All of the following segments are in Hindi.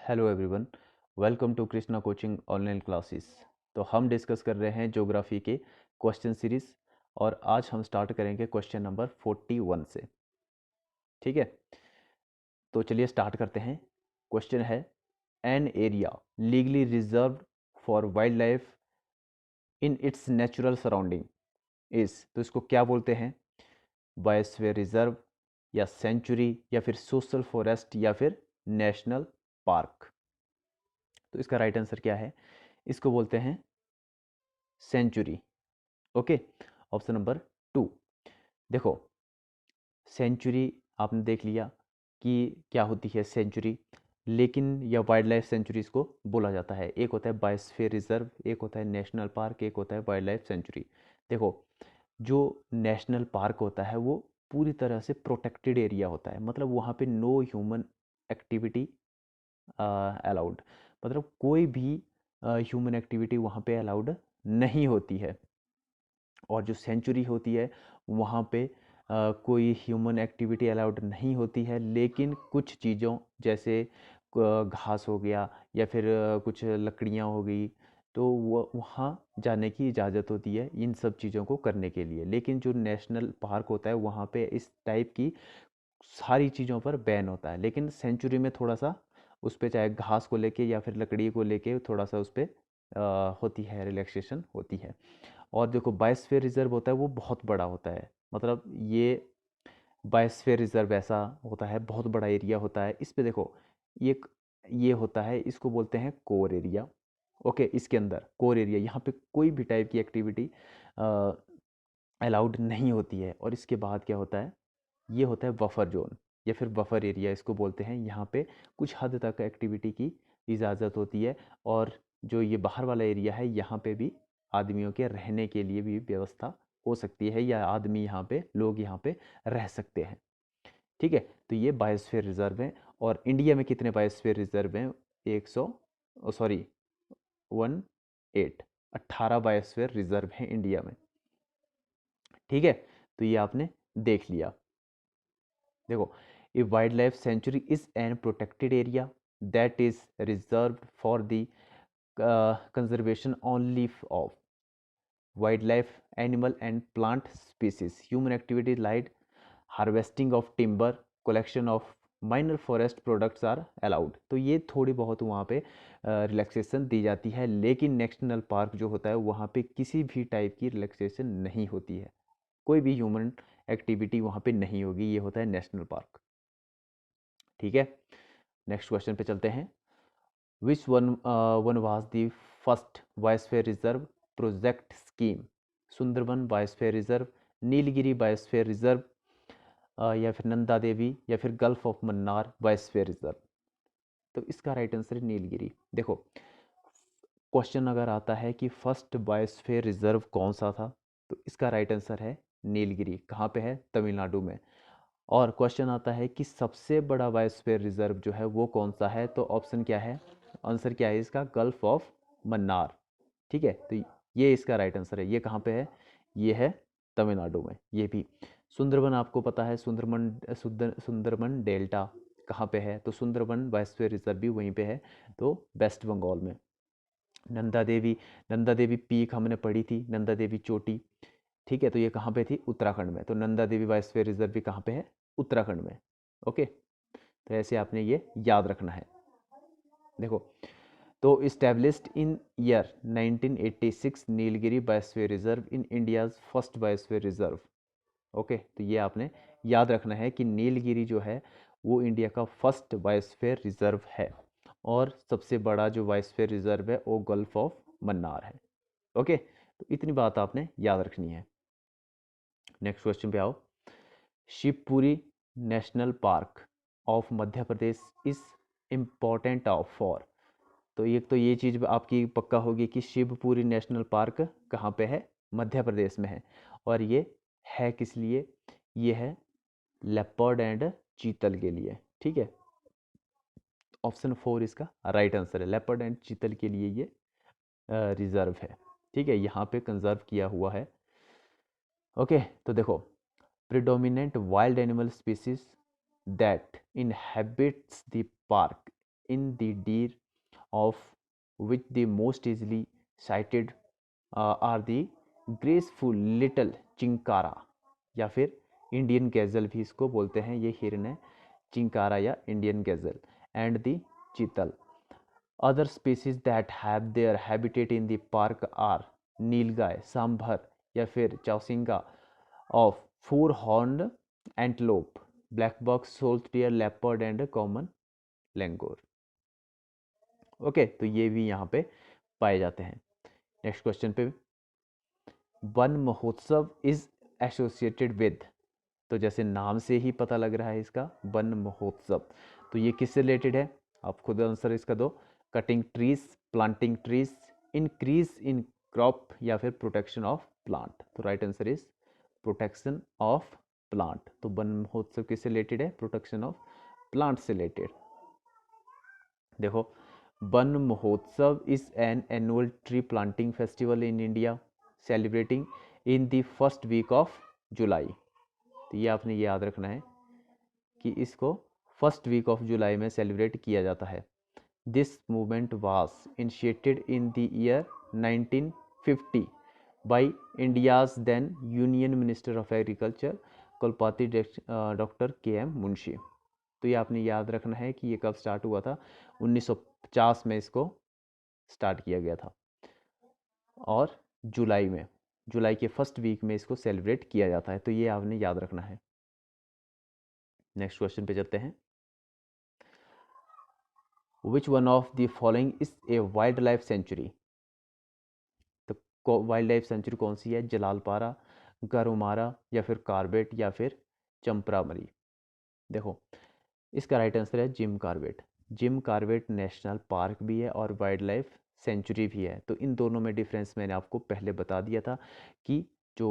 Hello everyone, welcome to Krishna coaching online classes. तो हम डिस्कस कर रहे हैं ज्योग्राफी के क्वेश्चन सीरीज और आज हम स्टार्ट करेंगे क्वेश्चन नंबर 41 से। ठीक है, तो चलिए स्टार्ट करते हैं। क्वेश्चन है, an area legally reserved for wild life in its natural surrounding is, तो इसको क्या बोलते हैं? बायोस्फीयर रिजर्व या सेंचुरी या फिर सोशल फॉरेस्ट या फिर नेशनल पार्क? तो इसका राइट आंसर क्या है? इसको बोलते हैं सेंचुरी। Okay, option number 2। देखो, सेंचुरी आपने देख लिया कि क्या होती है सेंचुरी, लेकिन या वाइल्ड लाइफ सेंचुरीज को बोला जाता है। एक होता है बायोस्फीयर रिजर्व, एक होता है नेशनल पार्क, एक होता है वाइल्ड लाइफ सेंचुरी। देखो, जो नेशनल पार्क होता है वो पूरी तरह से प्रोटेक्टेड एरिया होता है, मतलब वहाँ पे नो ह्यूमन एक्टिविटी अलाउड, मतलब कोई भी ह्यूमन एक्टिविटी वहाँ पे अलाउड नहीं होती है। और जो सेंचुरी होती है वहाँ पे कोई ह्यूमन एक्टिविटी अलाउड नहीं होती है, लेकिन कुछ चीज़ों जैसे घास हो गया या फिर कुछ लकड़ियाँ हो गई, तो वो वहाँ जाने की इजाज़त होती है इन सब चीज़ों को करने के लिए। लेकिन जो नेशनल पार्क होता है वहाँ पे इस टाइप की सारी चीज़ों पर बैन होता है, लेकिन सेंचुरी में थोड़ा सा उस पे चाहे घास को लेके या फिर लकड़ी को लेके थोड़ा सा उस पे होती है, रिलैक्सेशन होती है। और देखो, बायोस्फीयर रिजर्व होता है वो बहुत बड़ा होता है, मतलब ये बायोस्फीयर रिजर्व ऐसा होता है, बहुत बड़ा एरिया होता है। इस पे देखो, ये ये होता है, इसको बोलते हैं कोर एरिया। ओके, इसके अंदर कोर एरिया, यहाँ पे कोई भी टाइप की एक्टिविटी अलाउड नहीं होती है। और इसके बाद क्या होता है, ये होता है बफर जोन या फिर बफर एरिया इसको बोलते हैं। यहाँ पे कुछ हद तक एक्टिविटी की इजाज़त होती है। और जो ये बाहर वाला एरिया है यहाँ पे भी आदमियों के रहने के लिए भी व्यवस्था हो सकती है, या आदमी यहाँ पे, लोग यहाँ पे रह सकते हैं। ठीक है, तो ये बायोस्फीयर रिजर्व है। और इंडिया में कितने बायोस्फीयर रिजर्व हैं? 100, सॉरी, 18 बायोस्फीयर रिजर्व हैं इंडिया में। ठीक है, तो ये आपने देख लिया। देखो, a wild life sanctuary is an protected area that is reserve for the conservation only of wild life animal and plant species, human activity light, harvesting of timber, collection of minor forest products are allowed. तो ये थोड़ी बहुत वहाँ पे रिलैक्सेशन दी जाती है, लेकिन नेशनल पार्क जो होता है वहाँ पे किसी भी टाइप की रिलैक्सेशन नहीं होती है, कोई भी ह्यूमन एक्टिविटी वहाँ पे नहीं होगी। ये होता है नेशनल पार्क। ठीक है, नेक्स्ट क्वेश्चन पे चलते हैं। Which one was the first biosphere reserve project scheme? Sundarban biosphere reserve, Nilgiri biosphere reserve, या फिर नंदा देवी, या फिर gulf of Mannar biosphere reserve? तो इसका राइट आंसर है नीलगिरी। देखो, क्वेश्चन अगर आता है कि फर्स्ट बायोस्फीयर रिजर्व कौन सा था, तो इसका राइट आंसर है नीलगिरी। कहाँ पे है? तमिलनाडु में। और क्वेश्चन आता है कि सबसे बड़ा बायोस्फीयर रिजर्व जो है वो कौन सा है, तो ऑप्शन क्या है, आंसर क्या है इसका? Gulf of Mannar. ठीक है, तो ये इसका राइट आंसर है। ये कहाँ पे है? ये है तमिलनाडु में। ये भी सुंदरबन आपको पता है, सुंदरबन डेल्टा कहाँ पे है? तो सुंदरबन बायोस्फीयर रिजर्व भी वहीं पे है, तो वेस्ट बंगाल में। नंदा देवी, नंदा देवी पीक हमने पढ़ी थी, नंदा देवी चोटी। ठीक है, तो ये कहाँ पे थी? उत्तराखंड में। तो नंदा देवी बायोस्फीयर रिजर्व भी कहाँ पे है? उत्तराखंड में। ओके, तो ऐसे आपने ये याद रखना है। देखो, तो established in year 1986 Nilgiri biosphere reserve in India's first biosphere reserve. Okay, तो ये आपने याद रखना है कि नीलगिरी जो है वो इंडिया का फर्स्ट बायोस्फीयर रिजर्व है, और सबसे बड़ा जो बायोस्फीयर रिजर्व है वो गल्फ ऑफ मन्नार है। ओके, तो इतनी बात आपने याद रखनी है। नेक्स्ट क्वेश्चन पे आओ। Shivpuri national park of Madhya Pradesh is important of for, तो एक तो ये चीज़ आपकी पक्का होगी कि शिवपुरी नेशनल पार्क कहाँ पे है? मध्य प्रदेश में है। और ये है किस लिए? ये है लेपर्ड एंड चीतल के लिए। ठीक है, ऑप्शन 4 इसका राइट आंसर है। लेपर्ड एंड चीतल के लिए ये रिजर्व है। ठीक है, यहाँ पे कंजर्व किया हुआ है। ओके, तो देखो, predominant wild animal species that inhabits the park in the deer, of which the most easily cited are the graceful little chinkara, या फिर इंडियन गैजल भी इसको बोलते हैं, ये हिरन है चिंकारा या इंडियन गैजल, एंड द चीतल. Other species that have their habitat in the park are नीलगाय, सांभर या फिर चौसिंगा of four-horned antelope, black buck, salt deer, leopard and common langur. Okay, तो ये भी यहाँ पे पाए जाते हैं. नेक्स्ट क्वेश्चन पे, one Mahotsav is associated with, तो जैसे नाम से ही पता लग रहा है इसका वन महोत्सव, तो ये किससे रिलेटेड है, आप खुद आंसर इसका दो. Cutting trees, planting trees, increase in crop या फिर प्रोटेक्शन ऑफ प्लांट. तो right answer is protection of plant. तो वन महोत्सव किससे रिलेटेड है, प्रोटेक्शन ऑफ प्लांट से रिलेटेड. देखो, Van Mahotsav is an annual tree planting festival in India celebrating in the first week of July. तो ये आपने याद रखना है कि इसको फर्स्ट वीक ऑफ जुलाई में सेलिब्रेट किया जाता है. This movement was initiated in the year 1950 by India's then union minister of agriculture Kulapati doctor के.एम. मुंशी. तो ये आपने याद रखना है कि ये कब स्टार्ट हुआ था, 1950 में इसको स्टार्ट किया गया था, और जुलाई के फर्स्ट वीक में इसको सेलिब्रेट किया जाता है. तो ये आपने याद रखना है. नेक्स्ट क्वेश्चन पे चलते हैं. Which one of the following is a wild life century. तो वाइल्ड लाइफ सेंचुरी कौन सी है, जलालपारा, गरुमारा या फिर कार्बेट या फिर चंपरामरी. देखो, इसका राइट आंसर है Jim Corbett. Jim Corbett national park भी है और वाइल्ड लाइफ सेंचुरी भी है. तो इन दोनों में डिफरेंस मैंने आपको पहले बता दिया था कि जो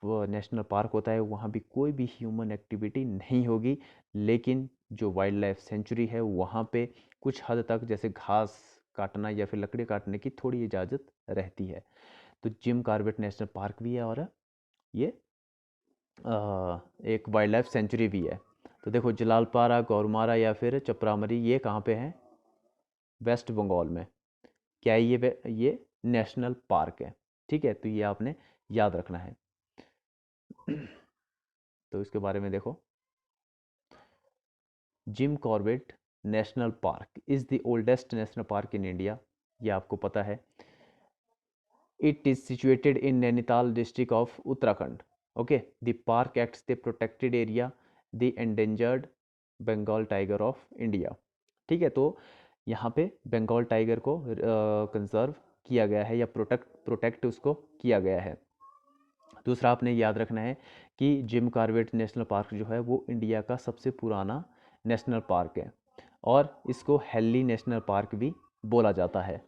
वो नेशनल पार्क होता है वहाँ भी कोई भी ह्यूमन एक्टिविटी नहीं होगी, लेकिन जो वाइल्ड लाइफ सेंचुरी है वहाँ पे कुछ हद तक जैसे घास काटना या फिर लकड़ी काटने की थोड़ी इजाज़त रहती है. तो जिम कार्बेट नेशनल पार्क भी है और ये एक वाइल्ड लाइफ सेंचुरी भी है. तो देखो, जलालपारा, गौरमारा या फिर चपरामरी ये कहाँ पे हैं, वेस्ट बंगाल में. क्या है ये नेशनल पार्क है. ठीक है, तो ये आपने याद रखना है. तो इसके बारे में देखो, Jim Corbett national park is the oldest national park in India. ये आपको पता है. It is situated in Nainital district of Uttarakhand. Okay, the park acts the protected area, the endangered Bengal tiger of India. ठीक है, तो यहाँ पे बंगाल टाइगर को कंजर्व किया गया है या प्रोटेक्ट उसको किया गया है. दूसरा आपने याद रखना है कि जिम कॉर्बेट नेशनल पार्क जो है वो इंडिया का सबसे पुराना नेशनल पार्क है और इसको हेल्ली नेशनल पार्क भी बोला जाता है.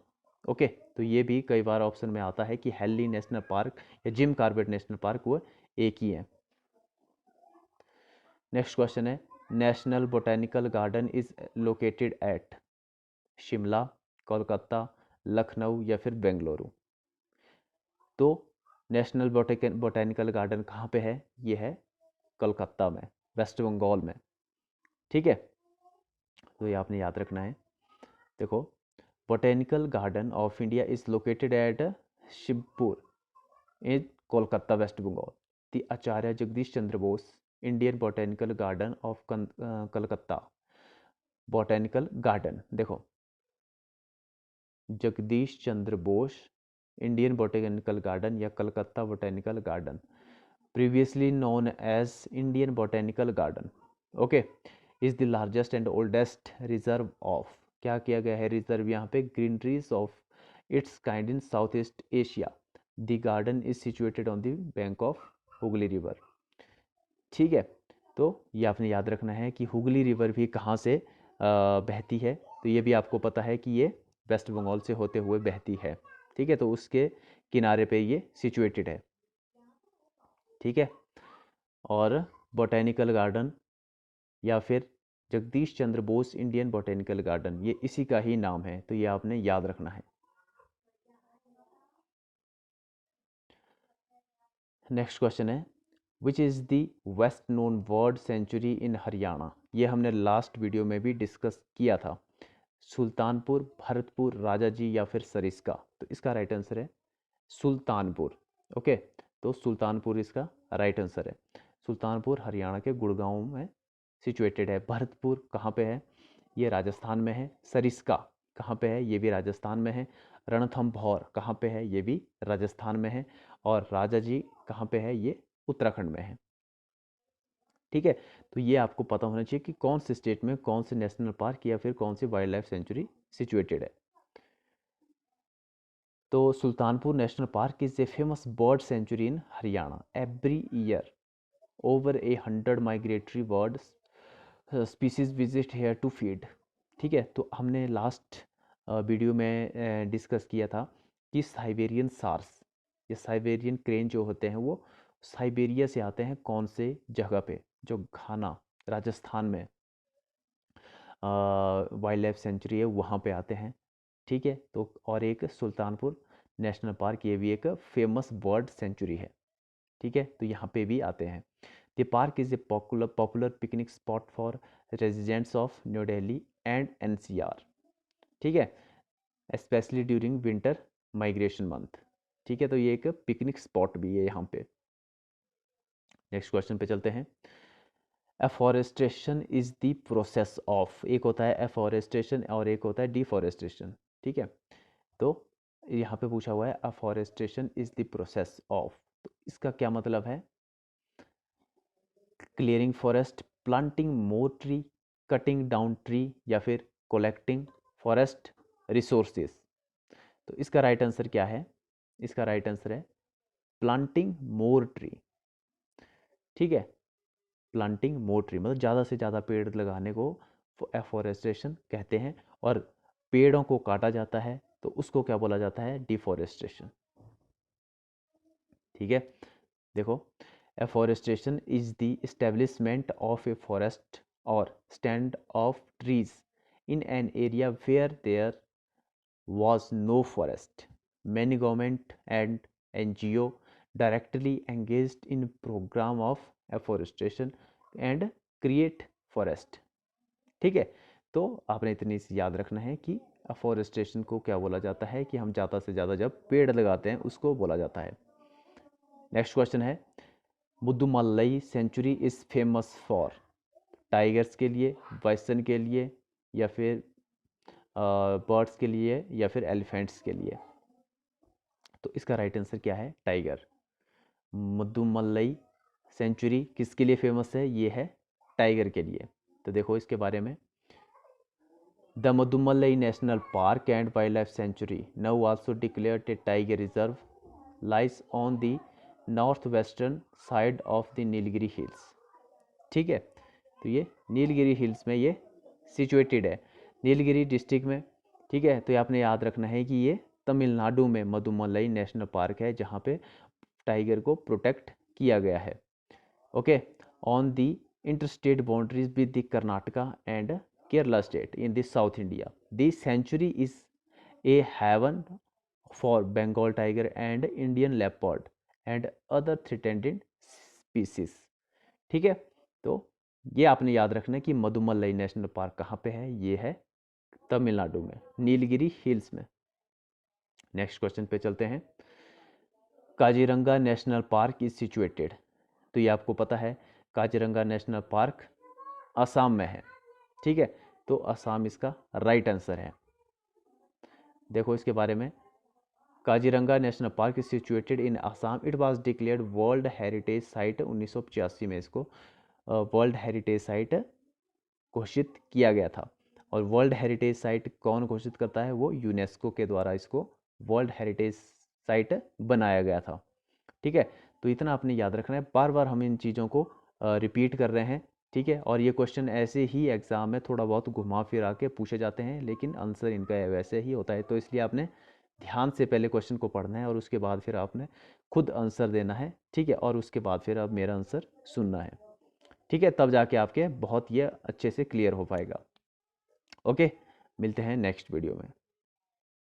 ओके, तो ये भी कई बार ऑप्शन में आता है कि हेल्ली नेशनल पार्क या जिम कॉर्बेट नेशनल पार्क वो एक ही है. नेक्स्ट क्वेश्चन है, national botanical garden is located eight Shimla, Kolkata, Lucknow या फिर बेंगलुरु. तो नेशनल बोटेनिकल गार्डन कहाँ पे है, ये है कोलकाता में, वेस्ट बंगाल में. ठीक है, तो ये आपने याद रखना है. देखो, botanical garden of India is located at Shivpur in Kolkata, West Bengal. The Acharya Jagadish Chandra Bose Indian botanical garden of Calcutta. Botanical garden, देखो, Jagadish Chandra Bose Indian botanical garden या Calcutta botanical garden, previously known as Indian botanical garden. Okay, is the largest and oldest reserve of, क्या किया गया है रिजर्व यहाँ पे, greeneries of its kind in South East Asia. The garden is situated on the bank of Hooghly river. ठीक है, तो ये आपने याद रखना है कि हुगली रिवर भी कहाँ से बहती है. तो ये भी आपको पता है कि ये वेस्ट बंगाल से होते हुए बहती है. ठीक है, तो उसके किनारे पे ये सिचुएटेड है. ठीक है, और बोटेनिकल गार्डन या फिर Jagdish Chandra Bose Indian botanical garden ये इसी का ही नाम है. तो ये आपने याद रखना है. नेक्स्ट क्वेश्चन है, which is the best known bird sanctuary in Haryana. ये हमने लास्ट वीडियो में भी डिस्कस किया था. सुल्तानपुर, भरतपुर, राजाजी या फिर सरिस्का? तो इसका राइट आंसर है सुल्तानपुर। ओके, तो सुल्तानपुर इसका राइट आंसर है। सुल्तानपुर हरियाणा के गुड़गांव में सिचुएटेड है। भरतपुर कहाँ पे है? ये राजस्थान में है। सरिस्का कहाँ पे है? ये भी राजस्थान में है। रणथंभौर कहाँ पे है? ये भी राजस्थान में है। और राजाजी कहाँ पे है? ये उत्तराखंड में है। ठीक है, तो ये आपको पता होना चाहिए कि कौन से स्टेट में कौन से नेशनल पार्क या फिर कौन सी वाइल्ड लाइफ सेंचुरी सिचुएटेड है। तो Sultanpur national park is a famous bird sanctuary in Haryana. Every year over 100 migratory birds species visit here to feed. ठीक है, तो हमने लास्ट वीडियो में डिस्कस किया था कि साइबेरियन सार्स या साइबेरियन क्रेन जो होते हैं वो साइबेरिया से आते हैं। कौन से जगह पे? जो घाना राजस्थान में वाइल्ड लाइफ सेंचुरी है वहाँ पे आते हैं। ठीक है, तो और एक सुल्तानपुर नेशनल पार्क, ये भी एक फेमस बर्ड सेंचुरी है। ठीक है, तो यहाँ पे भी आते हैं। The park is a popular picnic spot for residents of new Delhi and NCR. ठीक है, specially during winter migration month. ठीक है, तो ये एक पिकनिक स्पॉट भी है यहाँ पे। नेक्स्ट क्वेश्चन पे चलते हैं। Afforestation is the process of, एक होता है एफॉरेस्टेशन और एक होता है डिफॉरेस्टेशन। ठीक है, तो यहाँ पे पूछा हुआ है afforestation is the process of, तो इसका क्या मतलब है? क्लियरिंग फॉरेस्ट, प्लांटिंग मोर ट्री, कटिंग डाउन ट्री या फिर कलेक्टिंग फॉरेस्ट रिसोर्सेज। तो इसका राइट आंसर क्या है? इसका राइट आंसर है प्लांटिंग मोर ट्री। ठीक है, प्लांटिंग मोर ट्री मतलब ज़्यादा से ज़्यादा पेड़ लगाने को एफॉरेस्टेशन कहते हैं। और पेड़ों को काटा जाता है तो उसको क्या बोला जाता है? डिफॉरेस्टेशन। ठीक है, देखो, afforestation is the establishment of a forest और stand of trees in an area where there was no forest. Many government and NGO directly engaged in program of afforestation and create forest. ठीक है, तो आपने इतनी सी याद रखना है कि अफॉरेस्टेशन को क्या बोला जाता है कि हम ज़्यादा से ज़्यादा जब पेड़ लगाते हैं उसको बोला जाता है। नेक्स्ट क्वेश्चन है, Mudumalai sanctuary is famous for? Tigers के लिए, बाइसन के लिए या फिर बर्ड्स के लिए या फिर एलिफेंट्स के लिए? तो इसका राइट आंसर क्या है? टाइगर। मुद्दुमलई सेंचुरी किसके लिए फेमस है? ये है टाइगर के लिए। तो देखो इसके बारे में, the Mudumalai national park and wild life sanctuary now also declared a tiger reserve lies on the north western side of the Nilgiri hills. ठीक है, तो ये नीलगिरी हिल्स में ये सिचुएटेड है, नीलगिरी डिस्ट्रिक्ट में। ठीक है, तो ये आपने याद रखना है कि ये तमिलनाडु में मुद्दुमलई नेशनल पार्क है जहाँ पे टाइगर को प्रोटेक्ट किया गया है। Okay, on the interstate boundaries with the Karnataka and Kerala state in the south India. The sanctuary is a haven for Bengal tiger and Indian leopard and other threatened species. ठीक है, तो ये आपने याद रखना है कि मुद्दुमलई नेशनल पार्क कहाँ पे है? ये है तमिलनाडु में, नीलगिरी हिल्स में। नेक्स्ट क्वेश्चन पे चलते हैं। Kaziranga national park is situated, तो ये आपको पता है काजीरंगा नेशनल पार्क असम में है। ठीक है, तो असम इसका राइट आंसर है। देखो इसके बारे में, Kaziranga national park is situated in Assam. It was declared world heritage site 1985 में इसको वर्ल्ड हेरिटेज साइट घोषित किया गया था। और वर्ल्ड हेरिटेज साइट कौन घोषित करता है? वो यूनेस्को के द्वारा इसको वर्ल्ड हेरिटेज साइट बनाया गया था। ठीक है, तो इतना आपने याद रखना है, बार बार हम इन चीज़ों को रिपीट कर रहे हैं। ठीक है, और ये क्वेश्चन ऐसे ही एग्ज़ाम में थोड़ा बहुत घुमा फिरा के पूछे जाते हैं, लेकिन आंसर इनका वैसे ही होता है। तो इसलिए आपने ध्यान से पहले क्वेश्चन को पढ़ना है और उसके बाद फिर आपने खुद आंसर देना है। ठीक है, और उसके बाद फिर अब मेरा आंसर सुनना है। ठीक है, तब जाके आपके बहुत ये अच्छे से क्लियर हो पाएगा। ओके, मिलते हैं नेक्स्ट वीडियो में।